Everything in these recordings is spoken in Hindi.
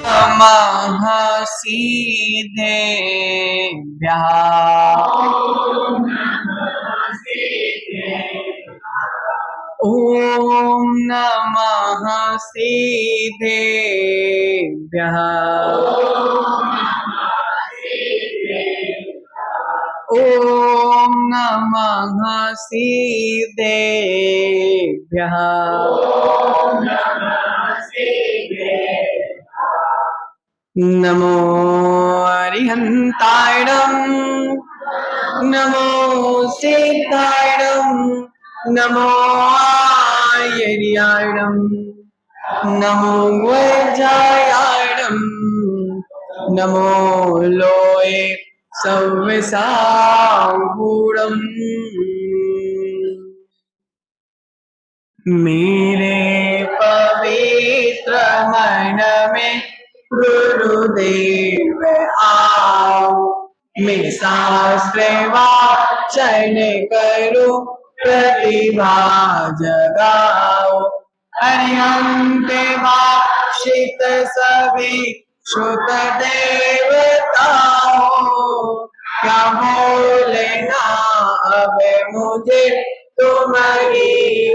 नमः सिद्धेभ्यः ॐ नमः सिद्धेभ्यः ॐ नमः सिद्धेभ्यः नमो अरिहन्तायणम् नमो सिद्धायणम् नमो आयर्यायणम् नमो वज्रायणम् नमो लोये सव्यसागुणम् मेरे पवित्र मन में गुरुदेव आओ मैं शास्त्र वाचन करो प्रतिभा जगाओ अरिहंत भाषित सभी श्रुत देवताओ क्या बोलना अब मुझे तुम ही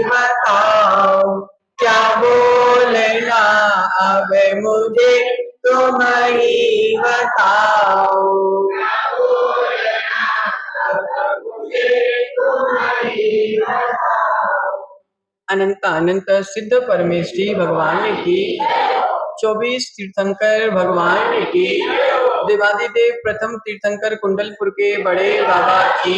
बताओ क्या बोलना अब मुझे तुम ही बताओ अनंत अनंत सिद्ध परमेश्वरी भगवान की 24 तीर्थंकर भगवान की देवादिदेव प्रथम तीर्थंकर कुंडलपुर के बड़े बाबा की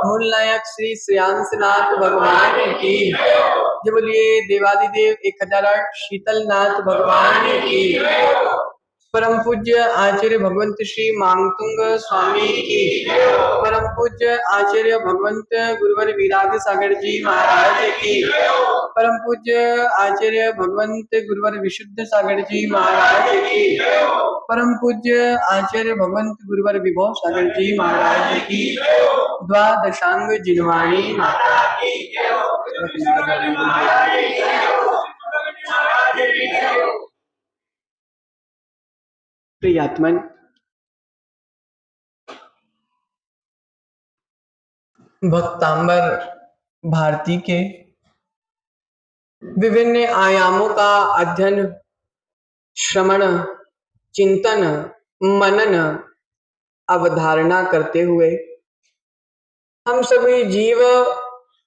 मूल नायक श्री श्रेयांसनाथ भगवान की जो बोलिए देवादिदेव 1008 शीतलनाथ भगवान की परम पूज्य आचार्य भगवंत श्री मांगतुंग स्वामी की परम पूज्य आचार्य भगवंत गुरुवर विराग सागर जी महाराज की परम पूज्य आचार्य भगवंत गुरुवर विशुद्ध सागर जी महाराज की परम पूज्य आचार्य भगवंत गुरुवर विभव सागर जी महाराज की द्वादशांग जिनवाणी माता की प्रियात्मन भक्तांबर भारती के विभिन्न आयामों का अध्ययन श्रवण चिंतन मनन अवधारणा करते हुए हम सभी जीव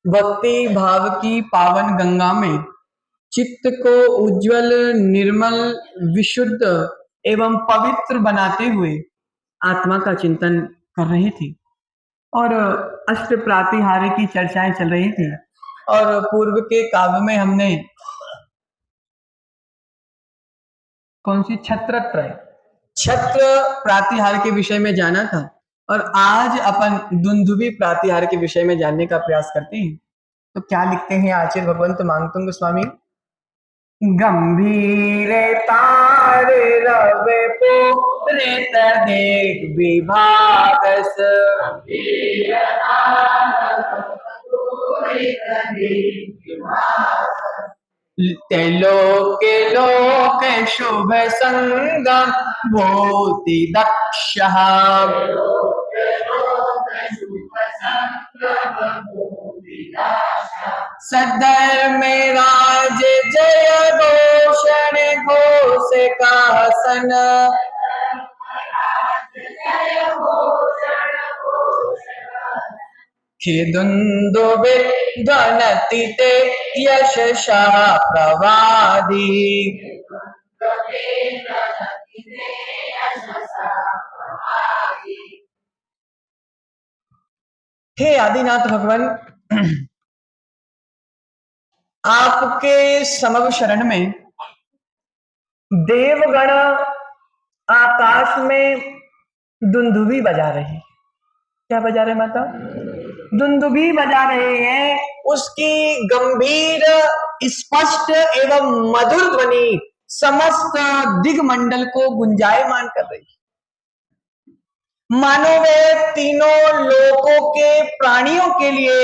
भक्ति भाव की पावन गंगा में चित्त को उज्जवल निर्मल विशुद्ध एवं पवित्र बनाते हुए आत्मा का चिंतन कर रहे थे और अष्ट प्रातिहार्य की चर्चाएं चल रही थी और पूर्व के काव्य में हमने कौन सी छत्र प्रातिहार्य के विषय में जाना था और आज अपन दुंदुभी प्रातिहार्य के विषय में जानने का प्रयास करते हैं। तो क्या लिखते हैं आचार्य भगवंत मांगतुंग स्वामी गंभीर तार रवे पोरित देख विभागस लोक लोक शुभ संगम भूति दक्ष सधर्म राज जय घोषण घोष का हसन खिदुन्दुभि ध्वनति ते यशसा प्रवादी हे आदिनाथ भगवान आपके समव शरण में देवगण आकाश में दुंदुभी बजा रहे हैं। क्या बजा रहे माता? दुंदुभी बजा रहे हैं। उसकी गंभीर स्पष्ट एवं मधुर ध्वनि समस्त दिग्मंडल को गुंजायमान कर रही है। मानो वे तीनों लोकों के प्राणियों के लिए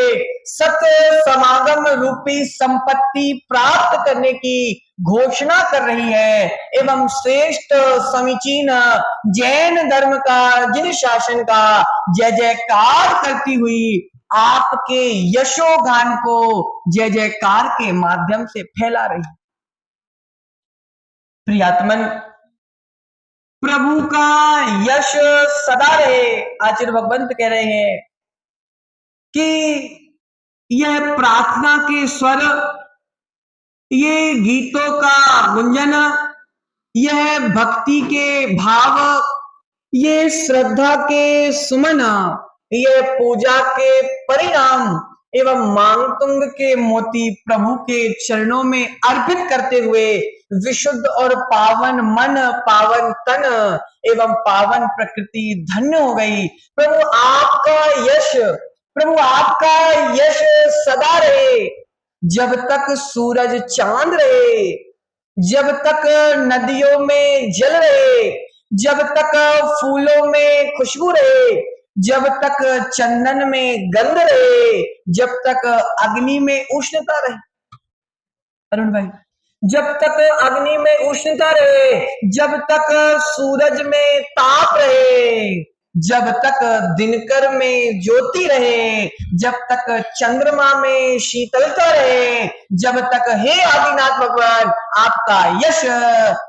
सत्य समागम रूपी संपत्ति प्राप्त करने की घोषणा कर रही है एवं श्रेष्ठ समीचीन जैन धर्म का जिन शासन का जय जयकार करती हुई आपके यशोगान को जय जयकार के माध्यम से फैला रही। प्रियात्मन, प्रभु का यश सदा रहे। आचार्य भगवंत कह रहे हैं कि यह प्रार्थना के स्वर, ये गीतों का गुंजन, यह भक्ति के भाव, ये श्रद्धा के सुमन, ये पूजा के परिणाम एवं मांगतुंग के मोती प्रभु के चरणों में अर्पित करते हुए विशुद्ध और पावन मन, पावन तन एवं पावन प्रकृति धन्य हो गई। प्रभु आपका यश, प्रभु आपका यश सदा रहे। जब तक सूरज चांद रहे, जब तक नदियों में जल रहे, जब तक फूलों में खुशबू रहे, जब तक चंदन में गंध रहे, जब तक अग्नि में उष्णता रहे। अरुण भाई, जब तक अग्नि में उष्णता रहे, जब तक सूरज में ताप रहे, जब तक दिनकर में ज्योति रहे, जब तक चंद्रमा में शीतलता रहे, जब तक हे आदिनाथ भगवान आपका यश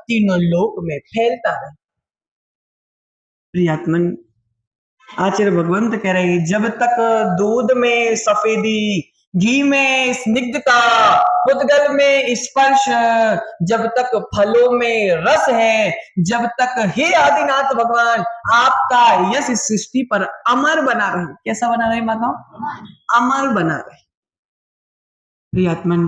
तीनों लोक में फैलता रहे। प्रियात्मन, आचार्य भगवंत कह रहे हैं जब तक दूध में सफेदी, घी में स्निग्धता, पुद्गल में स्पर्श, जब तक फलों में रस है, जब तक हे आदिनाथ भगवान आपका यश सृष्टि पर अमर बना रहे। कैसा बना रहे माताओं? अमर बना रहे। प्रियात्मन,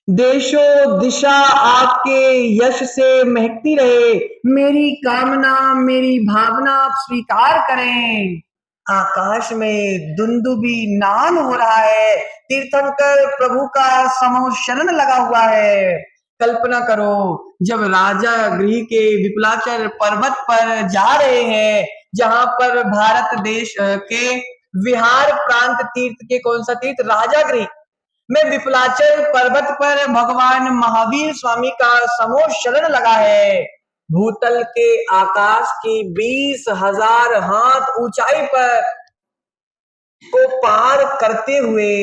देशो दिशा आपके यश से महकती रहे, मेरी कामना, मेरी भावना आप स्वीकार करें। आकाश में दुंदुबी नाद हो रहा है, तीर्थंकर प्रभु का समोशरण लगा हुआ है। कल्पना करो, जब राजा गृह के विपुलाचल पर्वत पर जा रहे हैं, जहां पर भारत देश के विहार प्रांत तीर्थ के कौन सा तीर्थ? राजा गृह में विपुलाचल पर्वत पर भगवान महावीर स्वामी का समोशरण लगा है। भूतल के आकाश की 20,000 हाथ ऊंचाई पर को पार करते हुए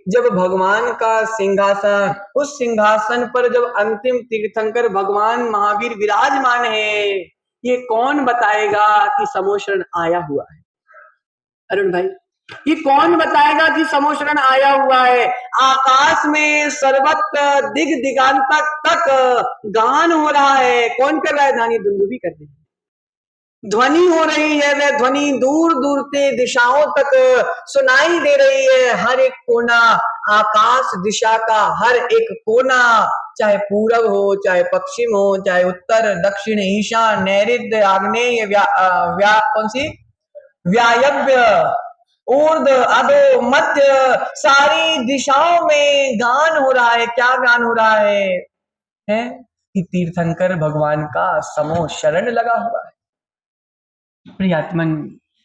जब भगवान का सिंहासन, उस सिंहासन पर जब अंतिम तीर्थंकर भगवान महावीर विराजमान है, ये कौन बताएगा कि समोशरण आया हुआ है? अरुण भाई, ये कौन बताएगा कि समोशरण आया हुआ है? आकाश में सर्वत्र दिग दिगांतक तक गान हो रहा है। कौन कर रहा है? ध्वनि दुंदुभी कर रही है, ध्वनि हो रही है। वह ध्वनि दूर दूर से दिशाओं तक सुनाई दे रही है। हर एक कोना, आकाश दिशा का हर एक कोना, चाहे पूरब हो, चाहे पश्चिम हो, चाहे उत्तर, दक्षिण, ईशान, नैऋत्य, आग्नेय, कौन सी? व्यायव्य, ऊर्ध, अधो, मध्य, सारी दिशाओं में गान हो रहा है। क्या गान हो रहा है? कि तीर्थंकर भगवान का समोशरण लगा हुआ है। प्रियात्मन,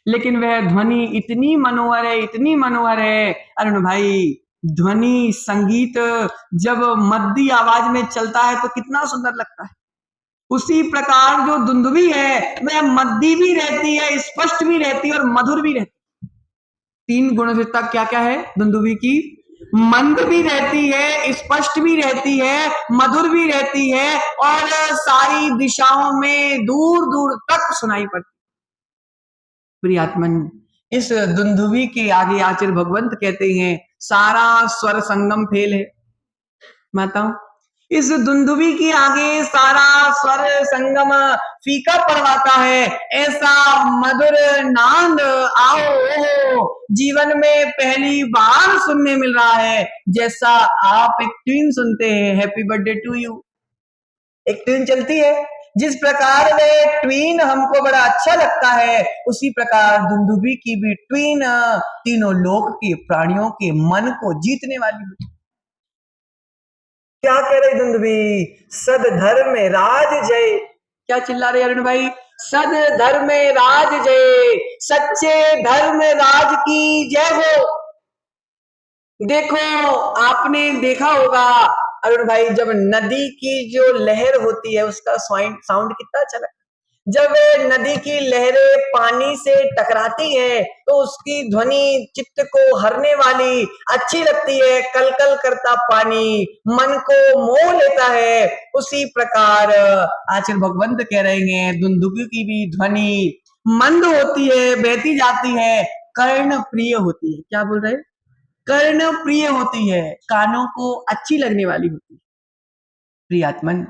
लेकिन वह ध्वनि इतनी मनोहर है, इतनी मनोहर है अरुण भाई। ध्वनि संगीत जब मद्दी आवाज में चलता है तो कितना सुंदर लगता है। उसी प्रकार जो दुंदुभी है वह मद्दी भी रहती है, स्पष्ट भी रहती है और मधुर भी रहती है। तीन गुणवत्ता क्या क्या है दुंदुभी की? मंद भी रहती है, स्पष्ट भी रहती है, मधुर भी रहती है और सारी दिशाओं में दूर दूर तक सुनाई पड़ती। प्रियात्मन, इस दुंदुभी के आगे आचार्य भगवंत कहते हैं सारा स्वर संगम फेल है। माताओं, इस दुंदुभी के आगे सारा स्वर संगम फीका पड़वाता है। ऐसा मधुर नाद आओ जीवन में पहली बार सुनने मिल रहा है। जैसा आप एक ट्यून सुनते हैं, हैप्पी बर्थडे टू यू, एक ट्यून चलती है, जिस प्रकार में ट्वीन हमको बड़ा अच्छा लगता है, उसी प्रकार दुंदुभी की भी ट्वीन तीनों लोक के प्राणियों के मन को जीतने वाली है। क्या कह रही दुंदुभी? सद धर्म राज जय। क्या चिल्ला रहे अरुण भाई? सद धर्म राज जय, सच्चे धर्म राज की जय हो। देखो आपने देखा होगा अरुण भाई, जब नदी की जो लहर होती है उसका साउंड कितना अच्छा लगता है। जब नदी की लहरें पानी से टकराती है तो उसकी ध्वनि चित्त को हरने वाली अच्छी लगती है। कल कल करता पानी मन को मोह लेता है। उसी प्रकार आचार्य भगवंत कह रहे हैं दुंदुभी की भी ध्वनि मंद होती है, बहती जाती है, कर्ण प्रिय होती है। क्या बोल रहे हैं? कर्ण प्रिय होती है, कानों को अच्छी लगने वाली होती है। प्रियात्मन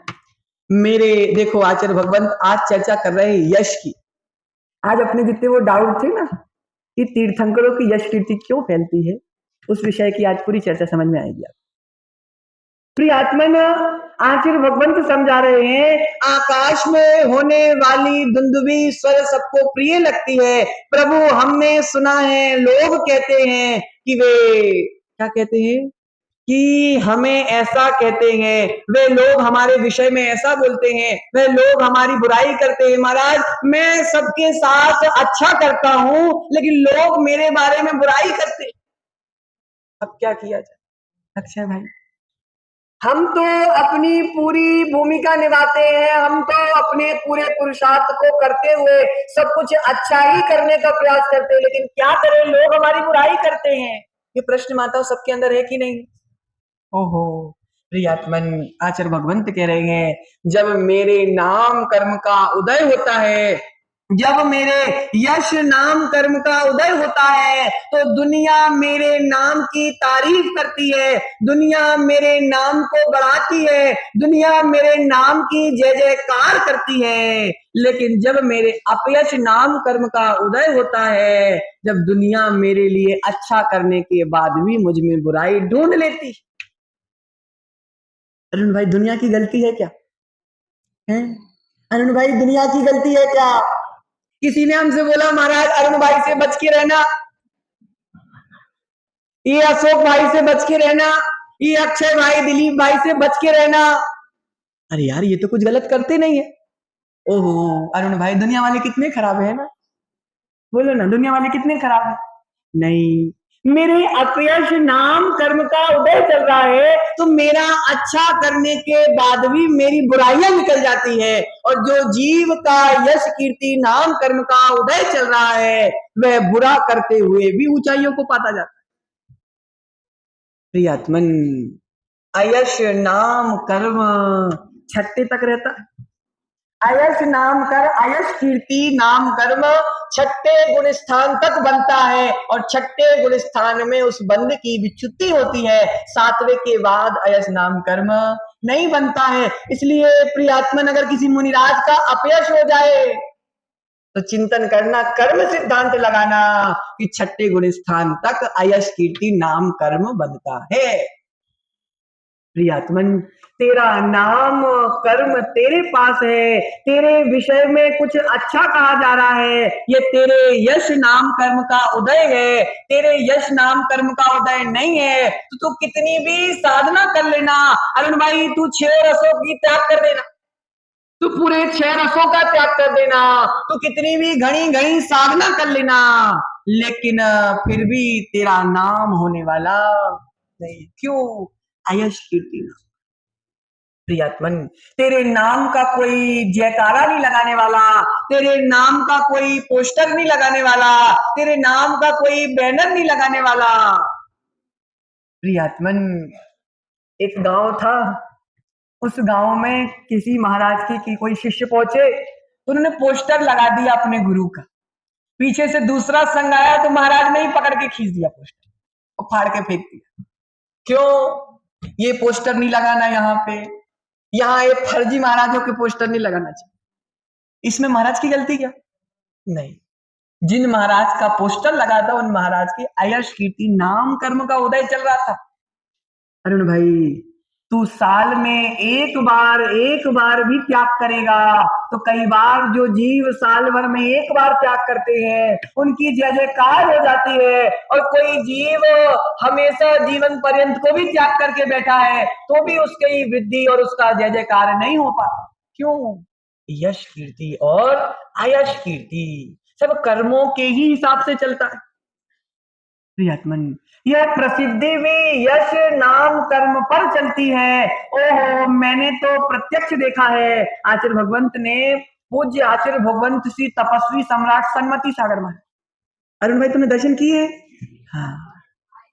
मेरे देखो आचार्य भगवंत आज चर्चा कर रहे हैं यश की। आज अपने जितने वो डाउट थे ना कि तीर्थंकरों की यश कीर्ति क्यों फैलती है, उस विषय की आज पूरी चर्चा समझ में आएगी। प्रियात्मन आचार्य भगवंत समझा रहे हैं आकाश में होने वाली दुंदुभी स्वर सबको प्रिय लगती है। प्रभु हमने सुना है लोग कहते हैं कि वे क्या कहते हैं कि हमें ऐसा कहते हैं, वे लोग हमारे विषय में ऐसा बोलते हैं, वे लोग हमारी बुराई करते हैं। महाराज मैं सबके साथ अच्छा करता हूं लेकिन लोग मेरे बारे में बुराई करते। अब क्या किया जाए अक्षय भाई? हम तो अपनी पूरी भूमिका निभाते हैं, हम तो अपने पूरे पुरुषार्थ को करते हुए सब कुछ अच्छा ही करने का प्रयास करते हैं, लेकिन क्या करें लोग हमारी बुराई करते हैं। ये प्रश्न माताओं सबके अंदर है कि नहीं? ओहो प्रियात्मन आचार्य भगवंत कह रहे हैं जब मेरे नाम कर्म का उदय होता है, जब मेरे यश नाम कर्म का उदय होता है तो दुनिया मेरे नाम की तारीफ करती है, दुनिया मेरे नाम को बढ़ाती है, दुनिया मेरे नाम की जय जयकार करती है। लेकिन जब मेरे अपयश नाम कर्म का उदय होता है, जब दुनिया मेरे लिए अच्छा करने के बाद भी मुझ में बुराई ढूंढ लेती। अरुण भाई दुनिया की गलती है क्या? है अरुण भाई दुनिया की गलती है क्या? किसी ने हमसे बोला महाराज अरुण भाई से बच के रहना, ये अशोक भाई से बच के रहना, ये अक्षय भाई दिलीप भाई से बच के रहना। अरे यार ये तो कुछ गलत करते नहीं है। ओहो अरुण भाई दुनिया वाले कितने खराब है ना, बोलो ना दुनिया वाले कितने खराब है। नहीं मेरे अपयश नाम कर्म का उदय चल रहा है तो मेरा अच्छा करने के बाद भी मेरी बुराइयां निकल जाती है, और जो जीव का यश कीर्ति नाम कर्म का उदय चल रहा है वह बुरा करते हुए भी ऊंचाइयों को पाता जाता है। प्रियात्मन अयश नाम कर्म छठे तक रहता है। अयश नाम कर अयश कीर्ति नाम कर्म छठे गुण स्थान तक बनता है, और छठे गुण स्थान में उस बंद की विच्युति होती है। सातवें के बाद अयश नाम कर्म नहीं बनता है। इसलिए प्रियात्मन अगर किसी मुनिराज का अपयश हो जाए तो चिंतन करना, कर्म सिद्धांत लगाना कि छठे गुण स्थान तक अयश कीर्ति नाम कर्म बनता है। प्रियात्मन तेरा नाम कर्म तेरे पास है, तेरे विषय में कुछ अच्छा कहा जा रहा है, ये तेरे यश नाम कर्म का उदय है। तेरे यश नाम कर्म का उदय नहीं है तो तू कितनी भी साधना कर लेना अरुण भाई, तू 6 रसों की त्याग कर देना, तू पूरे 6 रसों का त्याग कर देना, तू कितनी भी घनी घनी साधना कर लेना, लेकिन फिर भी तेरा नाम होने वाला नहीं। क्यों? आयश कीर्ति नाम। प्रियात्मन तेरे नाम का कोई जयकारा नहीं लगाने वाला, तेरे नाम का कोई पोस्टर नहीं लगाने वाला, तेरे नाम का कोई बैनर नहीं लगाने वाला। प्रियात्मन एक गांव था, उस गांव में किसी महाराज की कोई शिष्य पहुंचे तो उन्होंने पोस्टर लगा दिया अपने गुरु का। पीछे से दूसरा संघ आया तो महाराज ने ही पकड़ के खींच दिया पोस्टर और फाड़ के फेंक दिया। क्यों? ये पोस्टर नहीं लगाना, यहाँ एक फर्जी महाराजों के पोस्टर नहीं लगाना चाहिए। इसमें महाराज की गलती क्या? नहीं, जिन महाराज का पोस्टर लगा था उन महाराज की आयश कीर्ति नाम कर्म का उदय चल रहा था। अरुण भाई तू साल में एक बार भी त्याग करेगा तो कई बार जो जीव साल भर में एक बार त्याग करते हैं उनकी जय जयकार हो जाती है, और कोई जीव हमेशा जीवन पर्यंत को भी त्याग करके बैठा है तो भी उसकी वृद्धि और उसका जय जयकार नहीं हो पाता। क्यों? यश कीर्ति और आयश कीर्ति सब कर्मों के ही हिसाब से चलता है। प्रियतमन, यह प्रसिद्धि भी यश नाम कर्म पर चलती है। ओहो, मैंने तो प्रत्यक्ष देखा है। आचार्य भगवंत ने, पूज्य आचार्य भगवंत श्री तपस्वी सम्राट सन्मति सागर में। अरुण भाई, तुमने दर्शन किए? हाँ,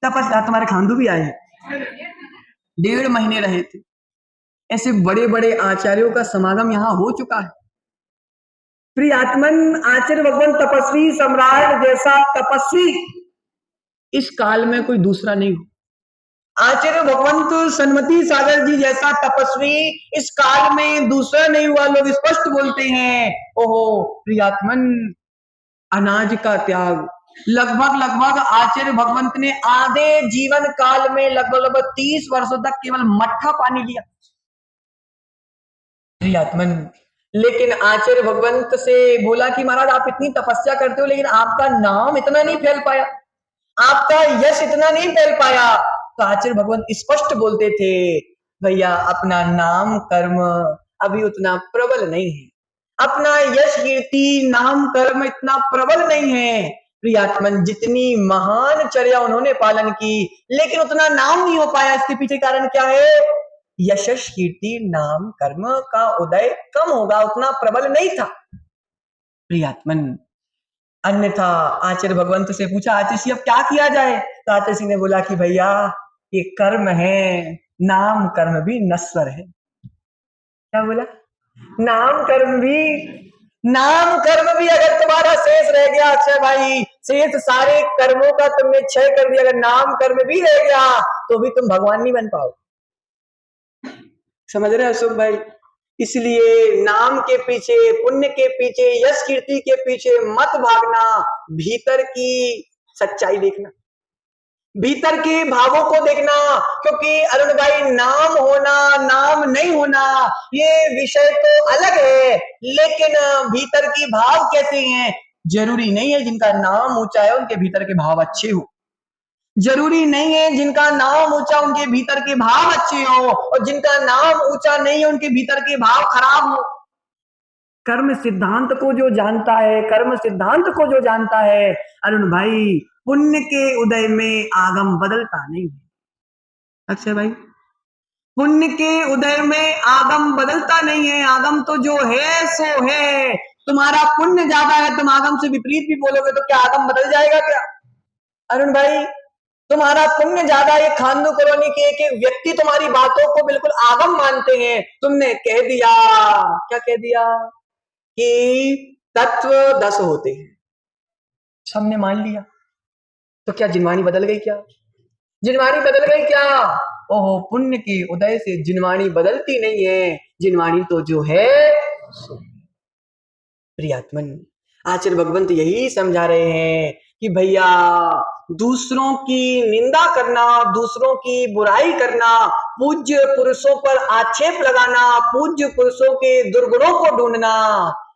तपस्या तुम्हारे खांडू भी आए, 1.5 महीने रहे थे। ऐसे बड़े बड़े आचार्यों का समागम यहाँ हो चुका है। प्रियात्मन, आचार्य भगवान तपस्वी सम्राट जैसा तपस्वी इस काल में कोई दूसरा नहीं हो। आचार्य भगवंत सन्मति सागर जी जैसा तपस्वी इस काल में दूसरा नहीं हुआ। लोग स्पष्ट बोलते हैं। ओहो प्रियात्मन, अनाज का त्याग लगभग आचार्य भगवंत ने आधे जीवन काल में लगभग 30 वर्षों तक केवल मट्ठा पानी लिया। प्रियात्मन, लेकिन आचार्य भगवंत से बोला कि महाराज आप इतनी तपस्या करते हो लेकिन आपका नाम इतना नहीं फैल पाया, आपका यश इतना नहीं फैल पाया। तो आचार्य भगवंत स्पष्ट बोलते थे, भैया अपना नाम कर्म अभी उतना प्रबल नहीं है, अपना यश कीर्ति नाम कर्म इतना प्रबल नहीं है। प्रियात्मन, जितनी महान चर्या उन्होंने पालन की लेकिन उतना नाम नहीं हो पाया। इसके पीछे कारण क्या है? यशस कीर्ति नाम कर्म का उदय कम होगा, उतना प्रबल नहीं था। प्रियात्मन, अन्यथा आचार्य भगवंत से पूछा, आचार्य अब क्या किया जाए? तो आचार्य ने बोला कि भैया ये कर्म है, नाम कर्म भी नश्वर है। क्या बोला? नाम कर्म भी अगर तुम्हारा शेष रह गया अक्षय भाई, शेष सारे कर्मों का तुमने क्षय कर दिया, अगर नाम कर्म भी रह गया तो भी तुम भगवान नहीं बन पाओ। समझ रहे अशोक भाई? इसलिए नाम के पीछे, पुण्य के पीछे, यश कीर्ति के पीछे मत भागना, भीतर की सच्चाई देखना, भीतर के भावों को देखना। क्योंकि अरुण भाई, नाम होना नाम नहीं होना ये विषय तो अलग है, लेकिन भीतर की भाव कैसे हैं? जरूरी नहीं है जिनका नाम ऊंचा है उनके भीतर के भाव अच्छे हो, जरूरी नहीं है जिनका नाम ऊंचा उनके भीतर के भाव अच्छे हो, और जिनका नाम ऊंचा नहीं है उनके भीतर के भाव खराब हो। कर्म सिद्धांत को जो जानता है, कर्म सिद्धांत को जो जानता है अरुण भाई, पुण्य के उदय में आगम बदलता नहीं है। अक्षय भाई, पुण्य के उदय में आगम बदलता नहीं है, आगम तो जो है सो है। तुम्हारा पुण्य ज्यादा है, तुम आगम से विपरीत भी बोलोगे तो क्या आगम बदल जाएगा क्या? अरुण भाई, तुम्हारा पुण्य ज्यादा, ये खानदू कॉलोनी के एक व्यक्ति तुम्हारी बातों को बिल्कुल आगम मानते हैं। तुमने कह दिया, क्या कह दिया? कि तत्व 10 होते हैं, सबने मान लिया, तो क्या जिनवाणी बदल गई? क्या जिनवाणी बदल गई क्या? ओहो, पुण्य के उदय से जिनवाणी बदलती नहीं है, जिनवाणी तो जो है। प्रियात्मन, आचार्य भगवंत यही समझा रहे हैं कि भैया दूसरों की निंदा करना, दूसरों की बुराई करना, पूज्य पुरुषों पर आक्षेप लगाना, पूज्य पुरुषों के दुर्गुणों को ढूंढना,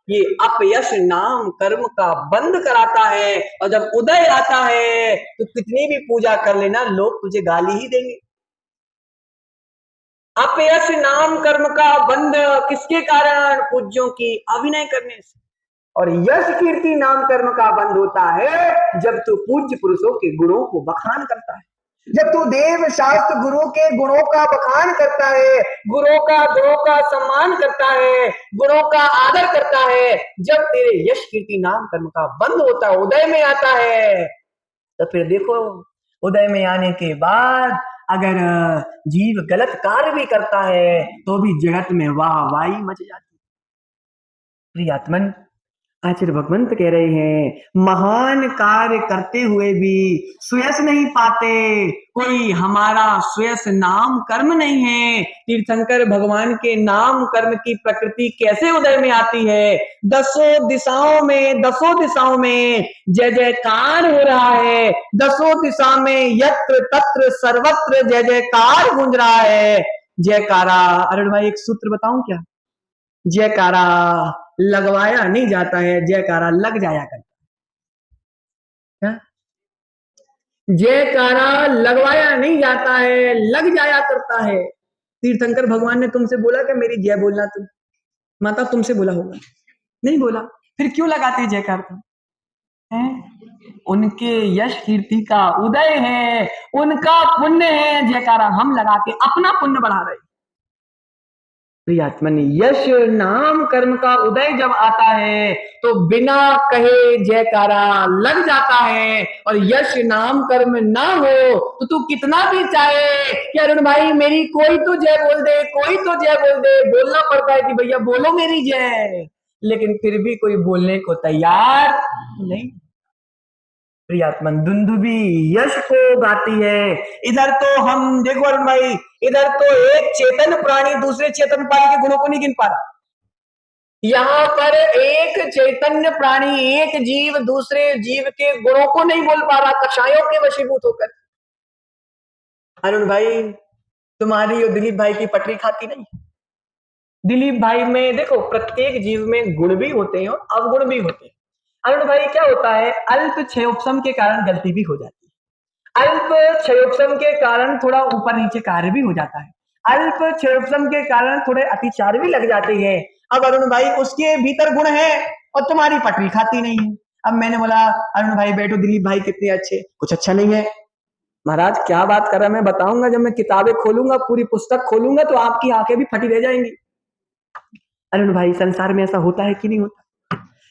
ये अपयश नाम कर्म का बंद कराता है। और जब उदय आता है तो कितनी भी पूजा कर लेना, लोग तुझे गाली ही देंगे। अपयश नाम कर्म का बंद किसके कारण? पूज्यों की अभिनय करने से। और यश कीर्ति नाम कर्म का बंद होता है जब तू पूज्य पुरुषों के गुणों को बखान करता है, जब तू देव शास्त्र गुरु के गुणों का बखान करता है, गुणों का सम्मान करता है, गुणों का आदर करता है। जब तेरे यश कीर्ति नाम कर्म का बंद होता है, उदय में आता है, तो फिर देखो उदय में आने के बाद अगर जीव गलत कार्य भी करता है तो भी जगत में वाहवाही मच जाती है। प्रियात्मन, आचार्य भगवंत कह रहे हैं, महान कार्य करते हुए भी सुयश नहीं पाते, कोई हमारा सुयश नाम कर्म नहीं है। तीर्थंकर भगवान के नाम कर्म की प्रकृति कैसे उदय में आती है? दसों दिशाओं में जय जयकार हो रहा है, दसों दिशा में यत्र तत्र सर्वत्र जय जयकार गूंज रहा है। जयकारा, अरुण भाई एक सूत्र बताऊं क्या? जयकारा लगवाया नहीं जाता है, जयकारा लग जाया करता है। जयकारा लगवाया नहीं जाता है, लग जाया करता है। तीर्थंकर भगवान ने तुमसे बोला कि मेरी जय बोलना तुम? माता तुमसे बोला होगा, नहीं बोला, फिर क्यों लगाते जयकार तुम? हैं? उनके यश कीर्ति का उदय है, उनका पुण्य है, जयकारा हम लगा के अपना पुण्य बढ़ा रहे। प्रियात्मन, यश नाम कर्म का उदय जब आता है तो बिना कहे जयकारा लग जाता है। और यश नाम कर्म ना हो तो तू कितना भी चाहे कि अरुण भाई मेरी कोई तो जय बोल दे, कोई तो जय बोल दे, बोलना पड़ता है कि भैया बोलो मेरी जय, लेकिन फिर भी कोई बोलने को तैयार नहीं। प्रियात्मन, दुंदुभी यश को गाती है। इधर तो हम देखो अरुण भाई, इधर तो एक चेतन प्राणी दूसरे चेतन प्राणी के गुणों को नहीं गिन पा रहा। यहाँ पर एक चैतन्य प्राणी, एक जीव दूसरे जीव के गुणों को नहीं बोल पा रहा, कषायों के वशीभूत होकर। अरुण भाई, तुम्हारी और दिलीप भाई की पटरी खाती नहीं। दिलीप भाई में देखो, प्रत्येक जीव में गुण भी होते हैं और अवगुण भी होते हैं। अरुण भाई, क्या होता है, अल्प क्षयोपशम के कारण गलती भी हो जाती है, अल्प क्षयोपशम के कारण थोड़ा ऊपर नीचे कार्य भी हो जाता है, अल्प क्षयोपशम के कारण थोड़े अतिचार भी लग जाते हैं। अब अरुण भाई उसके भीतर गुण है और तुम्हारी पटरी खाती नहीं है। अब मैंने बोला अरुण भाई बैठो, दिलीप भाई कितने अच्छे, कुछ अच्छा नहीं है। महाराज क्या बात कर रहा है, मैं बताऊंगा, जब मैं किताबें खोलूंगा, पूरी पुस्तक खोलूंगा तो आपकी आंखें भी फटी रह जाएंगी। अरुण भाई, संसार में ऐसा होता है कि नहीं होता?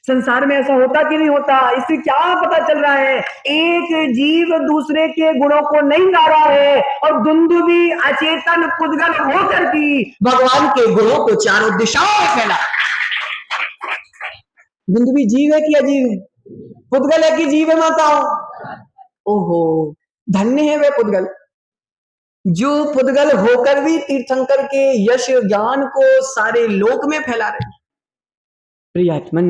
संसार में ऐसा होता कि नहीं होता? इससे क्या पता चल रहा है, एक जीव दूसरे के गुणों को नहीं गा रहा है और दुंदुभी अचेतन पुद्गल होकर की भगवान के गुणों को चारों दिशाओं में फैला। दुंदुभी जीव है कि अजीव है? पुद्गल है कि जीव है माताओं? ओहो, धन्य है वे पुद्गल जो पुद्गल होकर भी तीर्थंकर के यश ज्ञान को सारे लोक में फैला रहे। प्रियात्मन,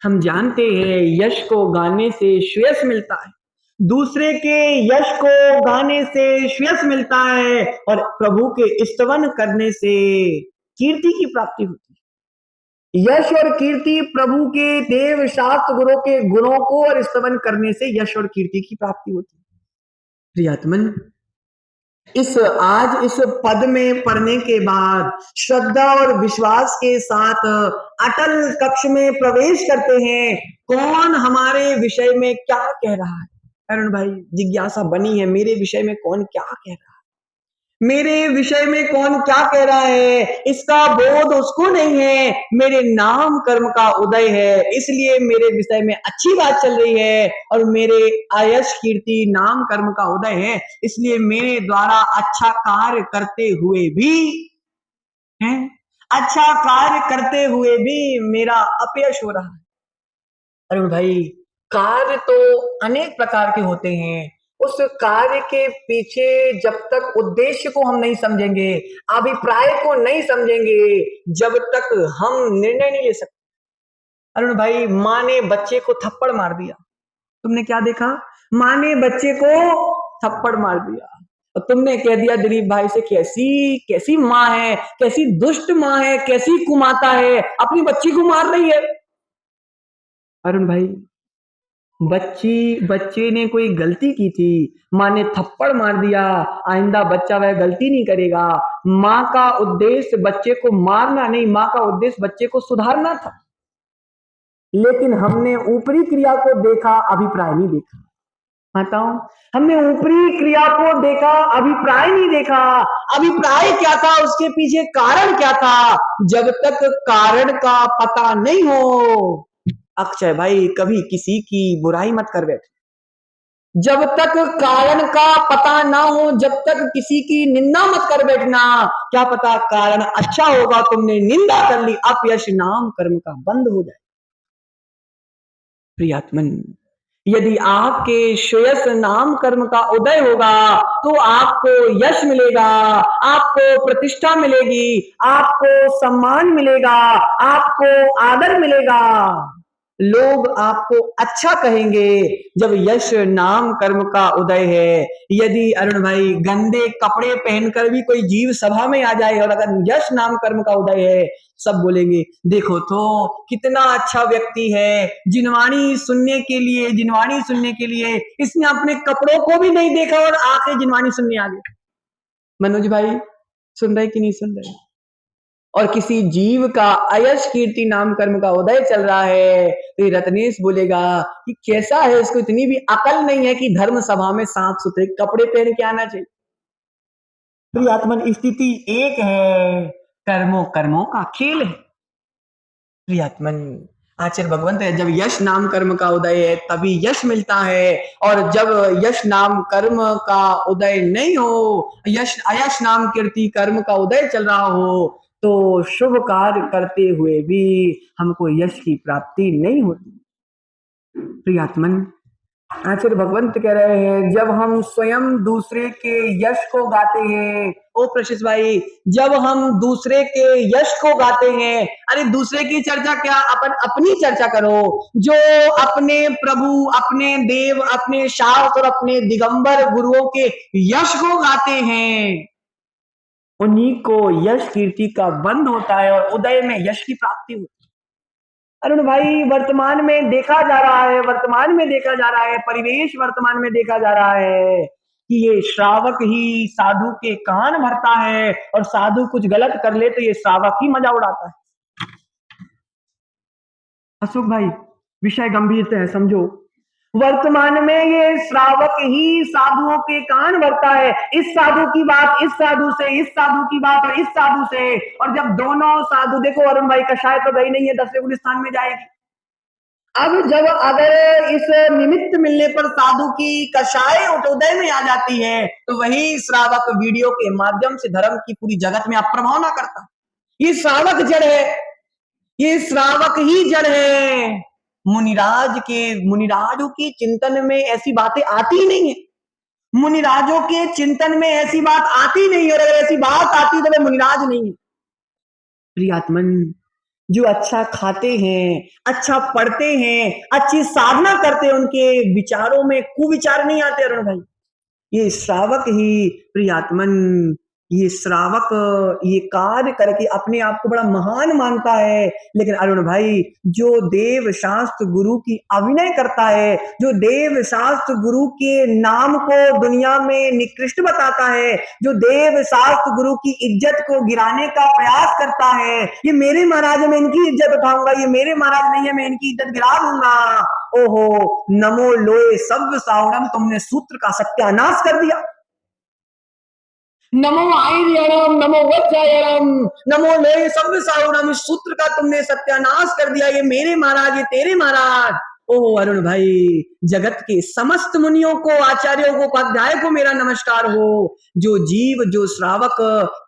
हम जानते हैं यश को गाने से श्रेयस मिलता है, दूसरे के यश को गाने से श्रेयस मिलता है और प्रभु के स्तवन करने से कीर्ति की प्राप्ति होती है। यश और कीर्ति प्रभु के देव शास्त्र गुरु के गुणों को और स्तवन करने से यश और कीर्ति की प्राप्ति होती है। प्रियात्मन, इस पद में पढ़ने के बाद श्रद्धा और विश्वास के साथ अटल कक्ष में प्रवेश करते हैं। कौन हमारे विषय में क्या कह रहा है? अरुण भाई, जिज्ञासा बनी है, मेरे विषय में कौन क्या कह रहा है, मेरे विषय में कौन क्या कह रहा है, इसका बोध उसको नहीं है। मेरे नाम कर्म का उदय है, इसलिए मेरे विषय में अच्छी बात चल रही है, और मेरे आयश कीर्ति नाम कर्म का उदय है, इसलिए मेरे द्वारा अच्छा कार्य करते हुए भी है, अच्छा कार्य करते हुए भी मेरा अपयश हो रहा है। अरुण भाई, कार्य तो अनेक प्रकार के होते हैं, उस कार्य के पीछे जब तक उद्देश्य को हम नहीं समझेंगे, अभिप्राय को नहीं समझेंगे, जब तक हम निर्णय नहीं ले सकते। अरुण भाई, माँ ने बच्चे को थप्पड़ मार दिया, तुमने क्या देखा? माँ ने बच्चे को थप्पड़ मार दिया और तुमने कह दिया दिलीप भाई से, कैसी कैसी माँ है, कैसी दुष्ट माँ है, कैसी कुमाता है, अपनी बच्ची को मार रही है। अरुण भाई, बच्चे ने कोई गलती की थी, माँ ने थप्पड़ मार दिया, आइंदा बच्चा वह गलती नहीं करेगा। माँ का उद्देश्य बच्चे को मारना नहीं, माँ का उद्देश्य बच्चे को सुधारना था, लेकिन हमने ऊपरी क्रिया को देखा, अभिप्राय नहीं देखा। माताओं, हमने ऊपरी क्रिया को देखा, अभिप्राय नहीं देखा। अभिप्राय क्या था, उसके पीछे कारण क्या था? जब तक कारण का पता नहीं हो, अक्षय भाई, कभी किसी की बुराई मत कर बैठे। जब तक कारण का पता ना हो, जब तक किसी की निंदा मत कर बैठना। क्या पता कारण अच्छा होगा, तुमने निंदा कर ली, अपयश नाम कर्म का बंद हो जाए। प्रियात्मन, यदि आपके श्रेयस नाम कर्म का उदय होगा तो आपको यश मिलेगा, आपको प्रतिष्ठा मिलेगी, आपको सम्मान मिलेगा, आपको आदर मिलेगा, लोग आपको अच्छा कहेंगे जब यश नाम कर्म का उदय है। यदि अरुण भाई गंदे कपड़े पहनकर भी कोई जीव सभा में आ जाए और अगर यश नाम कर्म का उदय है, सब बोलेंगे देखो तो कितना अच्छा व्यक्ति है, जिनवाणी सुनने के लिए इसने अपने कपड़ों को भी नहीं देखा और आके जिनवाणी सुनने आ गए। मनोज भाई, सुन रहे कि नहीं सुन रहे? और किसी जीव का अयश कीर्ति नाम कर्म का उदय चल रहा है, तो ये रत्नेश बोलेगा कि कैसा है, इसको इतनी भी अकल नहीं है कि धर्म सभा में साफ सुथरे कपड़े पहन के आना चाहिए। प्रियात्मन स्थिति एक है, कर्मों कर्मों का खेल है। प्रियात्मन आचार्य भगवंत है, जब यश नाम कर्म का उदय है तभी यश मिलता है, और जब यश नाम कर्म का उदय नहीं हो, यश अयश नाम कीर्ति कर्म का उदय चल रहा हो, तो शुभ कार्य करते हुए भी हमको यश की प्राप्ति नहीं होती। प्रियात्मन आचार्य भगवंत कह रहे हैं, जब हम स्वयं दूसरे के यश को गाते हैं, ओ प्रशिष भाई, जब हम दूसरे के यश को गाते हैं, अरे दूसरे की चर्चा क्या, अपन अपनी चर्चा करो। जो अपने प्रभु, अपने देव, अपने शास्त्र और अपने दिगंबर गुरुओं के यश को गाते हैं, उन्हीं को यश कीर्ति का बंध होता है और उदय में यश की प्राप्ति होती है। अरुण भाई, वर्तमान में देखा जा रहा है, वर्तमान में देखा जा रहा है, परिवेश वर्तमान में देखा जा रहा है कि ये श्रावक ही साधु के कान भरता है, और साधु कुछ गलत कर ले तो ये श्रावक ही मजा उड़ाता है। अशोक भाई, विषय गंभीर है, समझो। वर्तमान में ये श्रावक ही साधुओं के कान भरता है, इस साधु की बात इस साधु से, इस साधु की बात और इस साधु से, और जब दोनों साधु, देखो अरुण भाई कषाय तो गई नहीं है, 10वें गुण स्थान में जाएगी। अब जब अगर इस निमित्त मिलने पर साधु की कषाय उदय में आ जाती है, तो वही श्रावक वीडियो के माध्यम से धर्म की पूरी जगत में अप्रभाव ना करता। ये श्रावक जड़ है, ये श्रावक ही जड़ है। मुनिराजों के चिंतन में ऐसी बातें आती नहीं है, मुनिराजों के चिंतन में ऐसी बात आती नहीं, और अगर ऐसी बात आती तो वे मुनिराज नहीं है। प्रियात्मन, जो अच्छा खाते हैं, अच्छा पढ़ते हैं, अच्छी साधना करते हैं, उनके विचारों में कुविचार नहीं आते अरुण भाई। ये श्रावक ही प्रियात्मन, ये श्रावक ये कार्य करके अपने आप को बड़ा महान मानता है, लेकिन अरुण भाई जो देव शास्त्र गुरु की अभिनय करता है, जो देव शास्त्र गुरु के नाम को दुनिया में निकृष्ट बताता है, जो देव शास्त्र गुरु की इज्जत को गिराने का प्रयास करता है, ये मेरे महाराज में इनकी इज्जत उठाऊंगा, ये मेरे महाराज नहीं है मैं इनकी इज्जत गिरा दूंगा, ओहो नमो लोए सब साउरम, तुमने सूत्र का सत्यानाश कर दिया। नमो आयरम, नमो वज्रायरम, नमो लोए सब साउरम, इस सूत्र का तुमने सत्यानाश कर दिया, ये मेरे महाराज, ये तेरे महाराज। ओह अरुण भाई, जगत के समस्त मुनियों को, आचार्यों को, उपाध्याय को मेरा नमस्कार हो। जो जीव, जो श्रावक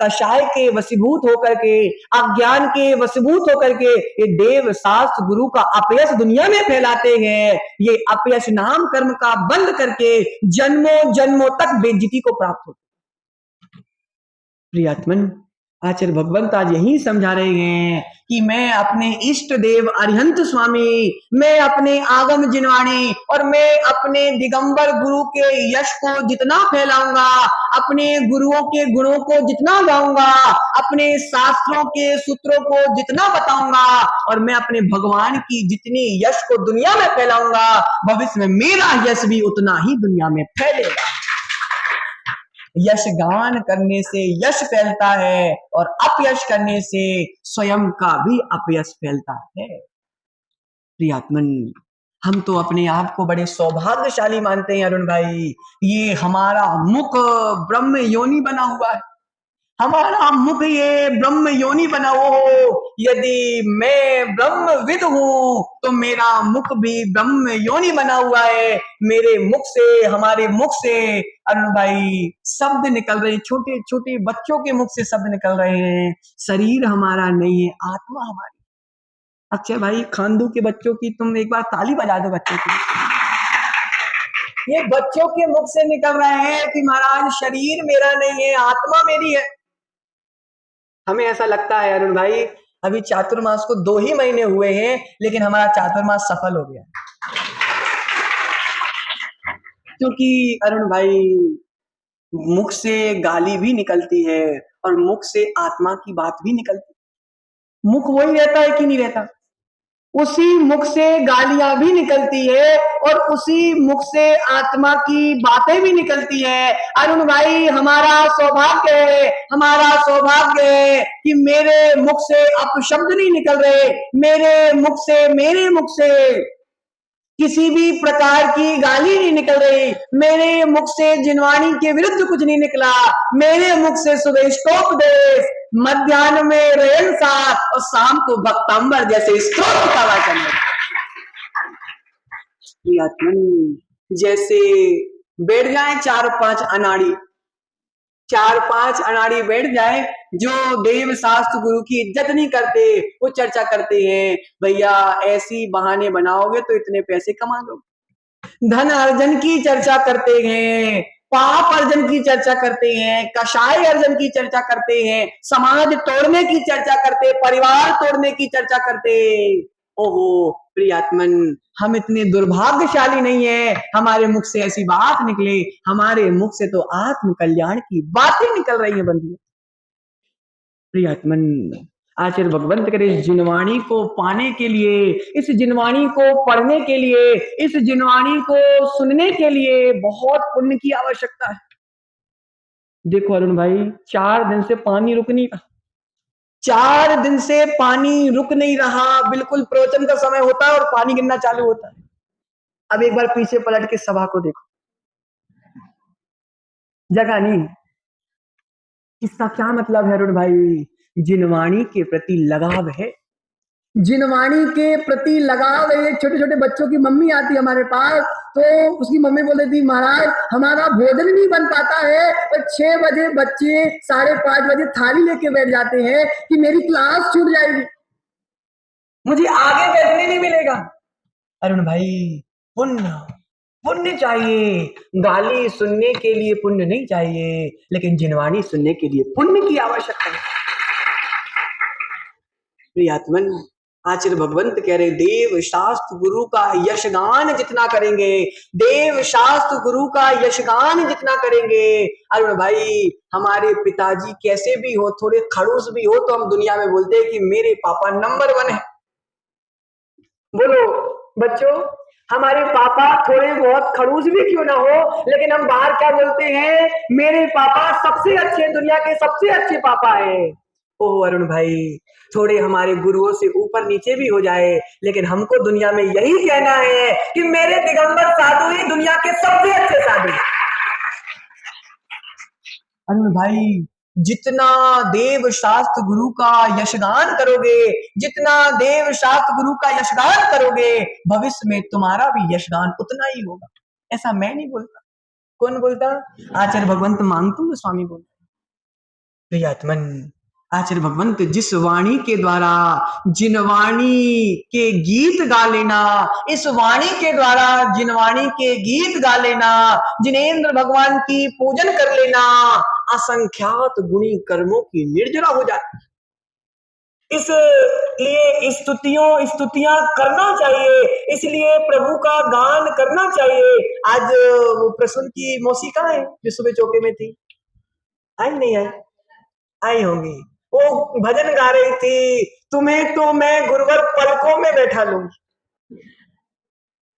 कषाय के वशीभूत होकर के, अज्ञान के वशीभूत होकर के ये देव शास्त्र गुरु का अपयश दुनिया में फैलाते हैं, ये अपयश नाम कर्म का बंद करके जन्मों जन्मों तक बेइज्जती को प्राप्त होते। प्रियात्मन, आचार्य भगवंत आज यही समझा रहे हैं कि मैं अपने इष्ट देव अरिहंत स्वामी, मैं अपने आगम जिनवाणी और मैं अपने दिगंबर गुरु के यश को जितना फैलाऊंगा, अपने गुरुओं के गुणों को जितना गाऊंगा, अपने शास्त्रों के सूत्रों को जितना बताऊंगा, और मैं अपने भगवान की जितनी यश को दुनिया में फैलाऊंगा, भविष्य में मेरा यश भी उतना ही दुनिया में फैलेगा। यश गान करने से यश फैलता है, और अपयश करने से स्वयं का भी अपयश फैलता है। प्रियात्मन, हम तो अपने आप को बड़े सौभाग्यशाली मानते हैं अरुण भाई, ये हमारा मुख ब्रह्म योनि बना हुआ है, हमारा मुख ये ब्रह्म योनि बना हो। यदि मैं ब्रह्मविद हूं तो मेरा मुख भी ब्रह्म योनि बना हुआ है। मेरे मुख से, हमारे मुख से अरुण भाई शब्द निकल रहे हैं, छोटे छोटे बच्चों के मुख से शब्द निकल रहे हैं। शरीर हमारा नहीं है, आत्मा हमारी। अक्षय भाई, खानदू के बच्चों की तुम एक बार ताली बजा दो बच्चों की। ये बच्चों के मुख से निकल रहे हैं कि महाराज शरीर मेरा नहीं है, आत्मा मेरी है। हमें ऐसा लगता है अरुण भाई, अभी चातुर्मास को 2 ही महीने हुए हैं, लेकिन हमारा चातुर्मास सफल हो गया, क्योंकि अरुण भाई मुख से गाली भी निकलती है और मुख से आत्मा की बात भी निकलती है। मुख वही रहता है कि नहीं रहता? उसी मुख से गालियां भी निकलती है और उसी मुख से आत्मा की बातें भी निकलती है। अरुण भाई, हमारा सौभाग्य है कि मेरे मुख से अपशब्द नहीं निकल रहे, मेरे मुख से किसी भी प्रकार की गाली नहीं निकल रही, मेरे मुख से जिनवाणी के विरुद्ध कुछ नहीं निकला, मेरे मुख से सुवेष्टोपदेश, मध्याह्न में रेण साथ और शाम को भक्तांबर जैसे स्तोत्र का वाचन है। जैसे बैठ जाए चार पांच अनाड़ी बैठ जाए, जो देव शास्त्र गुरु की इज्जत नहीं करते, वो चर्चा करते हैं, भैया ऐसी बहाने बनाओगे तो इतने पैसे कमा लोगे। धन अर्जन की चर्चा करते हैं, पाप अर्जन की चर्चा करते हैं, कषाय अर्जन की चर्चा करते हैं, समाज तोड़ने की चर्चा करते, परिवार तोड़ने की चर्चा करते। ओहो प्रियात्मन, हम इतने दुर्भाग्यशाली नहीं है हमारे मुख से ऐसी बात निकले, हमारे मुख से तो आत्म कल्याण की बातें निकल रही है बंधु। प्रियात्मन, आचार्य भगवंत करे इस जिनवाणी को पाने के लिए, इस जिनवाणी को पढ़ने के लिए, इस जिनवाणी को सुनने के लिए बहुत पुण्य की आवश्यकता है। देखो अरुण भाई, 4 दिन से पानी रुक नहीं रहा, 4 दिन से पानी रुक नहीं रहा, बिल्कुल प्रवचन का समय होता है और पानी गिरना चालू होता है। अब एक बार पीछे पलट के सभा को देखो, जगह नहीं। इसका क्या मतलब है अरुण भाई? जिनवाणी के प्रति लगाव है, जिनवाणी के प्रति लगाव है। छोटे छोटे बच्चों की मम्मी आती है हमारे पास, तो उसकी मम्मी बोल देती, महाराज हमारा भोजन नहीं बन पाता है, और 6 बजे बच्चे 5:30 बजे थाली लेके बैठ जाते हैं कि मेरी क्लास छूट जाएगी, मुझे आगे बैठने नहीं मिलेगा। अरुण भाई, पुण्य पुण्य चाहिए, गाली सुनने के लिए पुण्य नहीं चाहिए, लेकिन जिनवाणी सुनने के लिए पुण्य की आवश्यकता है। प्रियात्मन, आचार्य भगवंत कह रहे, देव शास्त्र गुरु का यशगान जितना करेंगे, देव शास्त्र गुरु का यशगान जितना करेंगे। अरुण भाई, हमारे पिताजी कैसे भी हो, थोड़े खड़ूस भी हो, तो हम दुनिया में बोलते हैं कि मेरे पापा नंबर 1 है। बोलो बच्चों, हमारे पापा थोड़े बहुत खड़ूस भी क्यों ना हो, लेकिन हम बाहर क्या बोलते हैं? मेरे पापा सबसे अच्छे, दुनिया के सबसे अच्छे पापा है। ओह अरुण भाई, थोड़े हमारे गुरुओं से ऊपर नीचे भी हो जाए, लेकिन हमको दुनिया में यही कहना है कि मेरे दिगंबर साधु ही दुनिया के सबसे अच्छे साधु। अरुण भाई, जितना देव शास्त्र गुरु का यशगान करोगे, जितना देव शास्त्र गुरु का यशगान करोगे, भविष्य में तुम्हारा भी यशगान उतना ही होगा। ऐसा मैं नहीं बोलता, कौन बोलता? आचार्य भगवंत मानतुंग स्वामी बोलते। प्रियात्मन, आचार्य भगवंत जिस वाणी के द्वारा, जिन वाणी के गीत गा लेना, इस वाणी के द्वारा जिन वाणी के गीत गा लेना, जिनेंद्र भगवान की पूजन कर लेना, असंख्यात गुणी कर्मों की निर्जरा हो जाती। इसलिए स्तुतियां करना चाहिए, इसलिए प्रभु का गान करना चाहिए। आज वो प्रसून की मौसी कहाँ है जो सुबह चौके में थी? आई नहीं आई? आई होंगी। वो भजन गा रही थी, तुम्हें तो मैं गुरुवर पलकों में बैठा लूंगी।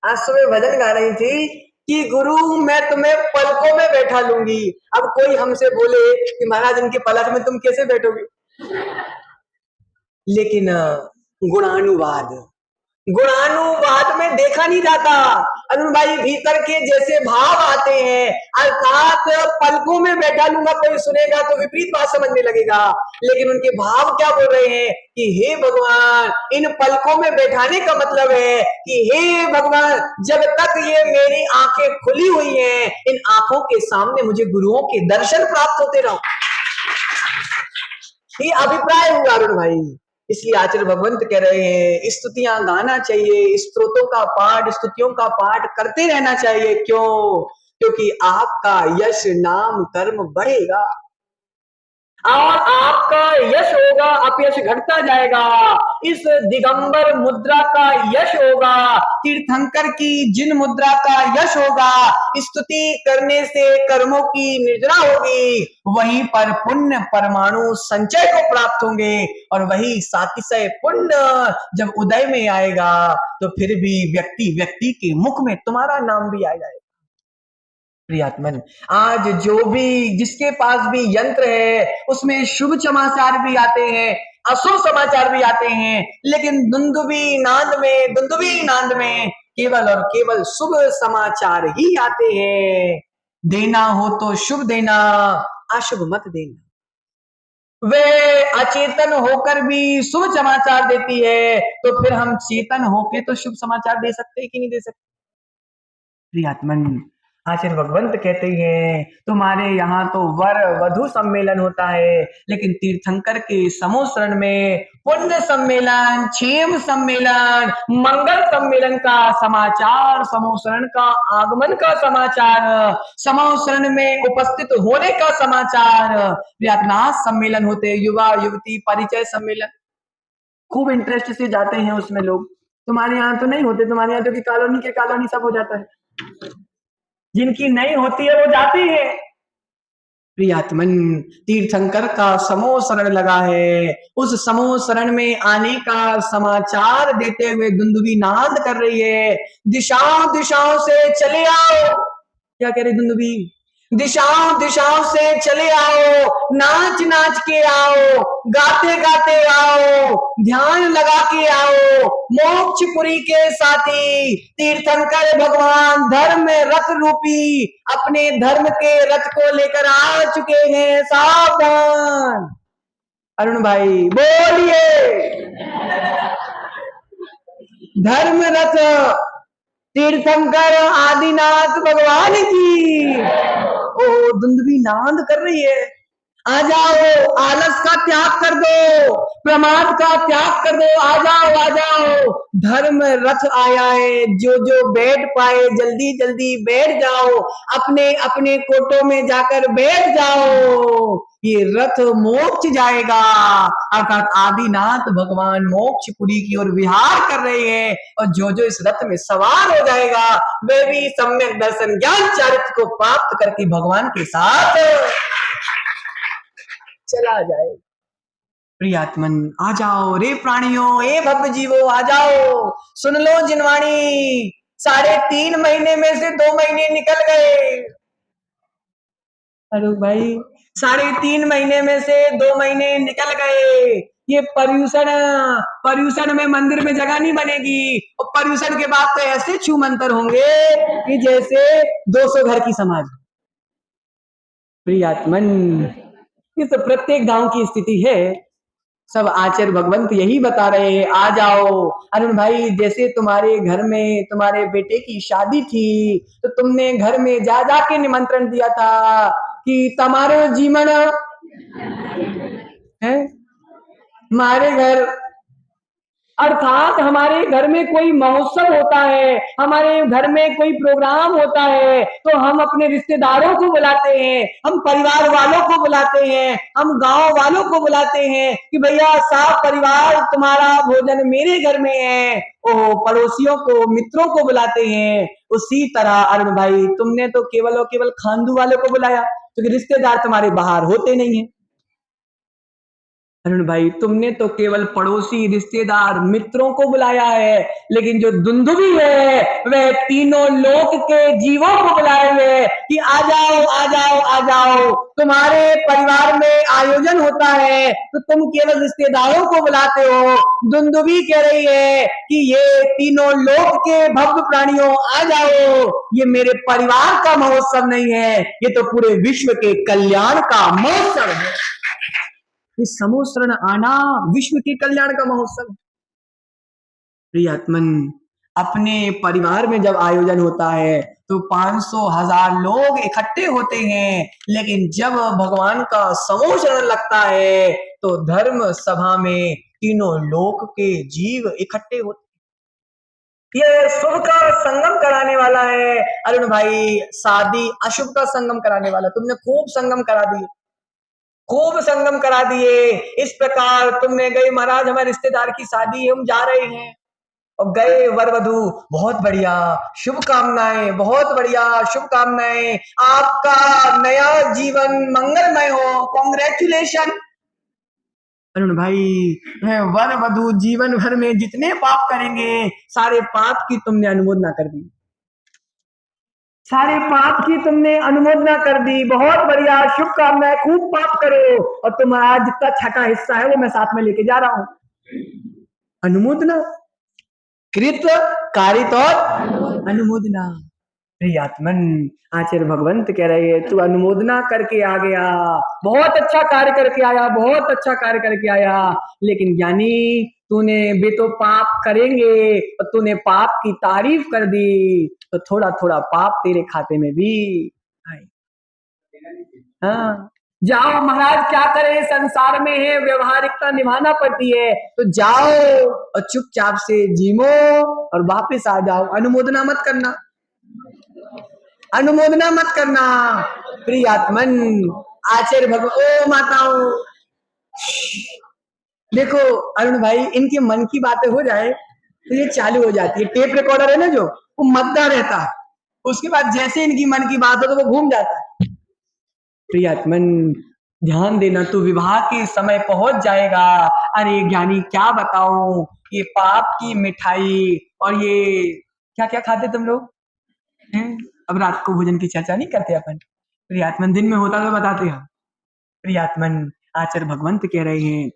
आज सुबह भजन गा रही थी कि गुरु मैं तुम्हें पलकों में बैठा लूंगी। अब कोई हमसे बोले कि महाराज इनके पलक में तुम कैसे बैठोगे? लेकिन गुणानुवाद में देखा नहीं जाता अरुण भाई, भीतर के जैसे भाव आते हैं, अर्थात पलकों में बैठा लूंगा, कोई सुनेगा तो विपरीत बात समझने लगेगा, लेकिन उनके भाव क्या बोल रहे हैं कि हे भगवान, इन पलकों में बैठाने का मतलब है कि हे भगवान, जब तक ये मेरी आंखें खुली हुई हैं, इन आंखों के सामने मुझे गुरुओं के दर्शन प्राप्त होते रहो। ये अभिप्राय हुआ अरुण भाई। इसलिए आचार्य भगवंत कह रहे हैं, स्तुतियां गाना चाहिए, स्तोत्रों का पाठ, स्तुतियों का पाठ करते रहना चाहिए। क्यों? क्योंकि आपका यश नाम कर्म बढ़ेगा। और आपका यश होगा, अपयश घटता जाएगा। इस दिगंबर मुद्रा का यश होगा, तीर्थंकर की जिन मुद्रा का यश होगा, स्तुति करने से कर्मों की निर्जना होगी, वहीं पर पुण्य परमाणु संचय को प्राप्त होंगे और वही सातिशय पुण्य जब उदय में आएगा तो फिर भी व्यक्ति व्यक्ति के मुख में तुम्हारा नाम भी आ जाएगा। प्रियात्मन, आज जो भी जिसके पास भी यंत्र है उसमें शुभ समाचार भी आते हैं, अशुभ समाचार भी आते हैं, लेकिन दुंदुभी नांद में केवल और केवल शुभ समाचार ही आते हैं। देना हो तो शुभ देना, अशुभ मत देना। वे अचेतन होकर भी शुभ समाचार देती है, तो फिर हम चेतन होके तो शुभ समाचार दे सकते हैं कि नहीं दे सकते? प्रियात्मन, आचार्य भगवंत कहते हैं तुम्हारे यहाँ तो वर वधु सम्मेलन होता है, लेकिन तीर्थंकर के समोसरण में पुण्य सम्मेलन, क्षेम सम्मेलन, मंगल सम्मेलन का समाचार, समोसरण का आगमन का समाचार, समोसरण में उपस्थित होने का समाचार, व्याकनाथ सम्मेलन होते, युवा युवती परिचय सम्मेलन, खूब इंटरेस्ट से जाते हैं उसमें लोग। तुम्हारे यहाँ तो नहीं होते, तुम्हारे यहाँ तो कि कॉलोनी के कॉलोनी सब हो जाता है, जिनकी नहीं होती है वो जाती है। प्रियात्मन, तीर्थंकर का समूह शरण लगा है, उस समूह शरण में आने का समाचार देते हुए दुंदुभी नाद कर रही है, दिशाओं दिशाओं से चले आओ। क्या कह रही दुंदुभी? दिशाओं दिशाओं से चले आओ, नाच नाच के आओ, गाते गाते आओ, ध्यान लगा के आओ, मोक्षपुरी के साथी तीर्थंकर भगवान धर्म रथ रूपी अपने धर्म के रथ को लेकर आ चुके हैं। सावधान। अरुण भाई बोलिए, धर्म रथ तीर्थंकर आदिनाथ भगवान की। ओ दुंदुभी नाद कर रही है, आ जाओ, आलस का त्याग कर दो, प्रमाद का त्याग कर दो, आ जाओ आ जाओ, धर्म रथ आया है, जो जो बैठ पाए जल्दी जल्दी बैठ जाओ, अपने अपने कोटों में जाकर बैठ जाओ, ये रथ मोक्ष जाएगा। अर्थात आदिनाथ भगवान मोक्षपुरी की ओर विहार कर रहे हैं, और जो जो इस रथ में सवार हो जाएगा वे भी सम्यक दर्शन ज्ञान चारित्र को प्राप्त करके भगवान के साथ चला जाए। प्रियात्मन, आ जाओ रे प्राणियों, ए भव्य जीवो, आ जाओ, सुन लो जिनवाणी, 3.5 महीने में से 2 महीने निकल गए। अरे भाई, 3.5 महीने में से 2 महीने निकल गए। ये पर्यूषण में मंदिर में जगह नहीं बनेगी, और पर्यूषण के बाद तो ऐसे छू मंतर होंगे कि जैसे 200 घर की समाज। प्रियात्मन, ये तो प्रत्येक गांव की स्थिति है। सब आचार्य भगवंत यही बता रहे हैं, आ जाओ। अरुण भाई, जैसे तुम्हारे घर में तुम्हारे बेटे की शादी थी, तो तुमने घर में जा जाके निमंत्रण दिया था कि तुम्हारे जीवन है हमारे घर, अर्थात हमारे घर में कोई महोत्सव होता है, हमारे घर में कोई प्रोग्राम होता है, तो हम अपने रिश्तेदारों को बुलाते हैं, हम परिवार वालों को बुलाते हैं, हम गांव वालों को बुलाते हैं कि भैया साहब परिवार तुम्हारा भोजन मेरे घर में है। ओ, पड़ोसियों को मित्रों को बुलाते हैं। उसी तरह अरुण भाई, तुमने तो केवल और केवल खानदू वालों को बुलाया, क्योंकि रिश्तेदार तुम्हारे बाहर होते नहीं है। अरुण भाई, तुमने तो केवल पड़ोसी रिश्तेदार मित्रों को बुलाया है, लेकिन जो दुंदुभी है वह तीनों लोक के जीवों को बुलाए हुए कि आ जाओ आ जाओ आ जाओ। तुम्हारे परिवार में आयोजन होता है तो तुम केवल रिश्तेदारों को बुलाते हो। दुंदुभी कह रही है कि ये तीनों लोक के भव्य प्राणियों आ जाओ, ये मेरे परिवार का महोत्सव नहीं है, ये तो पूरे विश्व के कल्याण का महोत्सव है। इस समूह शरण आना विश्व के कल्याण का महोत्सव। प्रियात्मन, अपने परिवार में जब आयोजन होता है तो 500,000 लोग इकट्ठे होते हैं, लेकिन जब भगवान का समूह शरण लगता है तो धर्म सभा में तीनों लोक के जीव इकट्ठे होते। ये शुभ का संगम कराने वाला है अरुण भाई, शादी अशुभ का संगम कराने वाला। तुमने खूब संगम करा दिए, खूब संगम करा दिए। इस प्रकार तुमने गए महाराज, हमारे रिश्तेदार की शादी है, हम जा रहे हैं। और गए वर वधु, बहुत बढ़िया, शुभकामनाएं, बहुत बढ़िया शुभकामनाएं, आपका नया जीवन मंगलमय हो, कॉन्ग्रेचुलेशन। अरुण भाई, वर वधु जीवन भर में जितने पाप करेंगे सारे पाप की तुमने अनुमोदना कर दी, सारे पाप की तुमने अनुमोदना कर दी, बहुत बढ़िया, शुभकामनाएं, खूब पाप करो। और तुम्हारा जितना छठा हिस्सा है वो मैं साथ में लेके जा रहा हूं। अनुमोदना, कृत, कारित और अनुमोदना। प्रियात्मन, आचार्य भगवंत कह रहे हैं तू अनुमोदना करके आ गया, बहुत अच्छा कार्य करके आया, बहुत अच्छा कार्य करके आया। लेकिन ज्ञानी, तूने भी तो पाप करेंगे और तूने पाप की तारीफ कर दी, तो थोड़ा थोड़ा पाप तेरे खाते में भी आए। हाँ, जाओ महाराज, क्या करें, संसार में है, व्यवहारिकता निभाना पड़ती है, तो जाओ और चुपचाप से जीमो और वापस आ जाओ। अनुमोदना मत करना, अनुमोदना मत करना। प्रियात्मन, आचार्य भगवान, ओ माताओं, देखो अरुण भाई, इनके मन की बातें हो जाए तो ये चालू हो जाती है। टेप रिकॉर्डर है ना जो, वो मद्दा रहता है, उसके बाद जैसे इनकी मन की बात हो तो वो घूम जाता है। प्रियात्मन, ध्यान देना, तू विवाह के समय पहुंच जाएगा। अरे ज्ञानी, क्या बताऊं, ये पाप की मिठाई और ये क्या क्या खाते तुम लोग हैं? अब रात को भोजन की चर्चा नहीं करते अपन। प्रियात्मन, दिन में होता तो बताते हम। प्रियात्मन, आचार्य भगवंत कह रहे हैं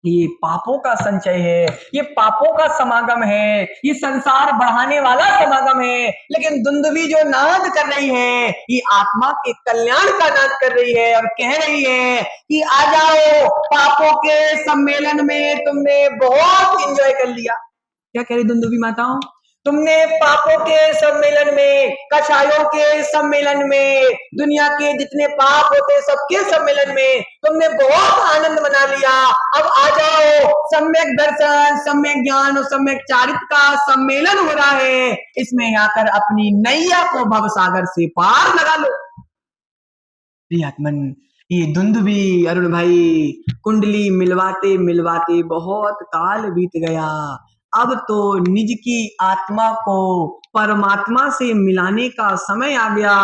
ये पापों का संचय है, ये पापों का समागम है, ये संसार बढ़ाने वाला समागम है। लेकिन दुंदुभी जो नाद कर रही है, ये आत्मा के कल्याण का नाद कर रही है और कह रही है कि आ जाओ, पापों के सम्मेलन में तुमने बहुत एंजॉय कर लिया। क्या कह रही दुंदुभी माताओं, तुमने पापों के सम्मेलन में, कषायों के सम्मेलन में, दुनिया के जितने पाप होते सबके सम्मेलन में तुमने बहुत आनंद मना लिया। अब आ जाओ, सम्यक दर्शन, सम्यक ज्ञान और सम्यक चारित्र का सम्मेलन हो रहा है, इसमें आकर अपनी नैया को भवसागर से पार लगा लो। प्रियात्मन, ये दुंदुभी, अरुण भाई, कुंडली मिलवाते मिलवाते बहुत काल बीत गया। अब तो निज की आत्मा को परमात्मा से मिलाने का समय आ गया।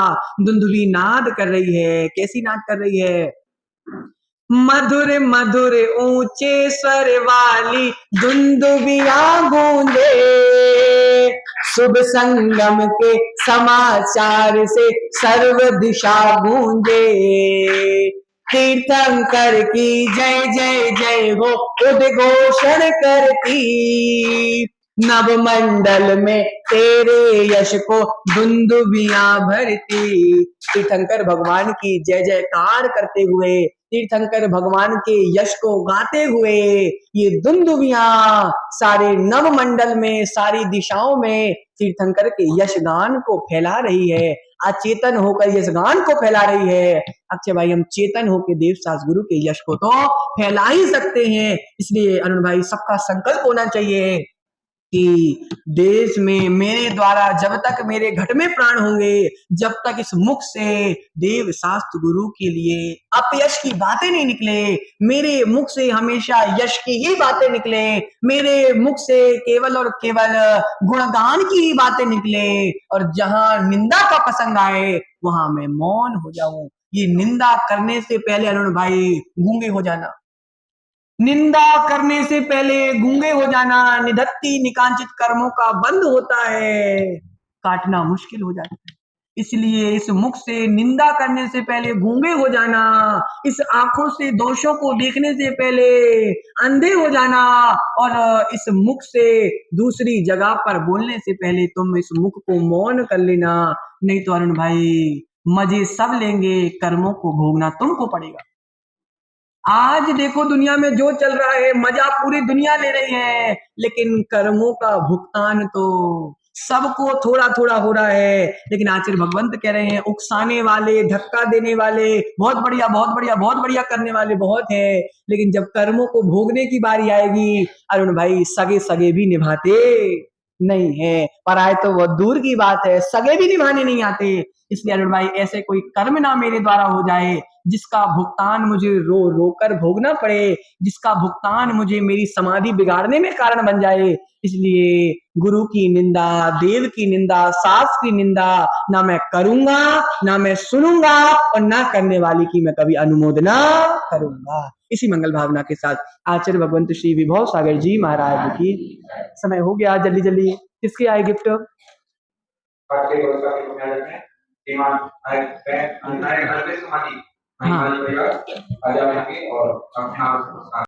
दुंदुभी नाद कर रही है, कैसी नाद कर रही है, मधुर मधुर ऊंचे स्वर वाली दुंदुभिया गूंजे, शुभ संगम के समाचार से सर्व दिशा गूंजे, तीर्थंकर की जय जय जय हो उद्घोषण करती, नवमंडल में तेरे यश को दुंदुभियां भरती। तीर्थंकर भगवान की जय जयकार करते हुए, तीर्थंकर भगवान के यश को गाते हुए ये दुंदुभियां सारे नवमंडल में, सारी दिशाओं में तीर्थंकर के यश गान को फैला रही है। अचेतन होकर यश गान को फैला रही है। अक्षय भाई, हम चेतन होकर देवदास गुरु के यश को तो फैला ही सकते हैं। इसलिए अरुण भाई, सबका संकल्प होना चाहिए कि देश में मेरे द्वारा जब तक मेरे घट में प्राण होंगे, जब तक इस मुख से देव शास्त्र गुरु के लिए अपयश की बातें नहीं निकले, मेरे मुख से हमेशा यश की ही बातें निकले, मेरे मुख से केवल और केवल गुणगान की ही बातें निकले, और जहां निंदा का प्रसंग आए वहां मैं मौन हो जाऊं। ये निंदा करने से पहले अरुण भाई गूंगे हो जाना, निंदा करने से पहले गूंगे हो जाना, निधत्ती निकांचित कर्मों का बंद होता है, काटना मुश्किल हो जाता है। इसलिए इस मुख से निंदा करने से पहले गूंगे हो जाना, इस आंखों से दोषों को देखने से पहले अंधे हो जाना, और इस मुख से दूसरी जगह पर बोलने से पहले तुम इस मुख को मौन कर लेना। नहीं तो अरुण भाई, मजे सब लेंगे, कर्मों को भोगना तुमको पड़ेगा। आज देखो दुनिया में जो चल रहा है, मजा पूरी दुनिया ले रही है, लेकिन कर्मों का भुगतान तो सबको थोड़ा थोड़ा हो रहा है। लेकिन आचार्य भगवंत कह रहे हैं, उकसाने वाले, धक्का देने वाले बहुत बढ़िया, बहुत बढ़िया, बहुत बढ़िया करने वाले बहुत है, लेकिन जब कर्मों को भोगने की बारी आएगी अरुण भाई, सगे सगे भी निभाते नहीं है। पराए तो वो दूर की बात है, सगे भी निभाने नहीं आते। इसलिए अरुण भाई, ऐसे कोई कर्म ना मेरे द्वारा हो जाए जिसका भुगतान मुझे रो रो कर भोगना पड़े, जिसका भुगतान मुझे मेरी समाधि बिगाड़ने में कारण बन जाए। इसलिए गुरु की निंदा, देव की निंदा, सास की निंदा ना मैं करूंगा, ना मैं सुनूंगा और ना करने वाली की मैं कभी अनुमोदना करूंगा। इसी मंगल भावना के साथ आचार्य भगवंत श्री विभव सागर जी महाराज की समय हो गया। जल्दी जल्दी किसके आए गिफ्ट? हाँ।